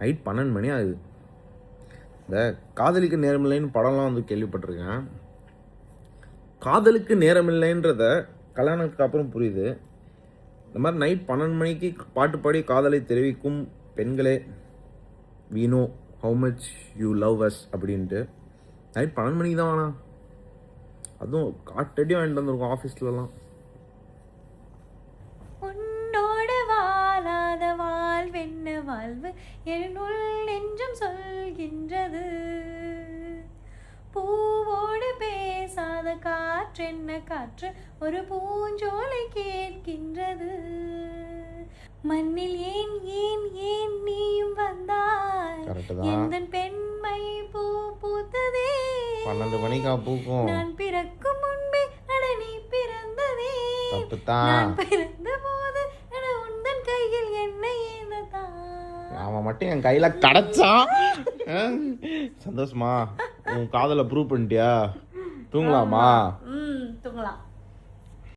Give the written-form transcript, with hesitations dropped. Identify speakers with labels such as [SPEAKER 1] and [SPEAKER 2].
[SPEAKER 1] Night 12 மணி ஆகுது. இந்த காதலிக்கு நேரமில்லைன்னு படம்லாம் வந்து கேள்விப்பட்டிருக்கேன். காதலுக்கு நேரமில்லைன்றத கல்யாணத்துக்கு அப்புறம் புரியுது. இந்த மாதிரி நைட் 12 மணிக்கு பாட்டு பாடி காதலை தெரிவிக்கும் பெண்களே, we know how much you love us அப்படின்ட்டு. நைட் 12 மணிக்கு தான் வேணாம், அதுவும் காட்டடி வாங்கிட்டு வந்திருக்கோம் ஆஃபீஸ்லலாம்.
[SPEAKER 2] உன்னோட வாழாத வாழ்வென்ன வாழ்வு என்னுள் நெஞ்சம் சொல்கின்றது. பூவோடு பேசாத காற்றென்ன காற்று ஒரு பூஞ்சோலை கேட்கின்றது. மண்ணில் ஏன் ஏன் ஏன் நீயும் வந்தாய், எந்தன் பெண்மை பூ பூத்ததே.
[SPEAKER 1] 12 மணிக்கா பூக்கும்?
[SPEAKER 2] நான் பிறக்கும் முன்பே அட நீ பிறந்ததே.
[SPEAKER 1] நான்
[SPEAKER 2] பிறந்த போது அட உந்தன் கையில் என்ன ஏந்ததான்.
[SPEAKER 1] அவன் மட்டும் என் கையில கிடைச்சான். சந்தோஷமா? உன் காதலை ப்ரூவ் பண்ணிட்டியா? தூங்கலாமா?
[SPEAKER 2] தூங்கலாம்.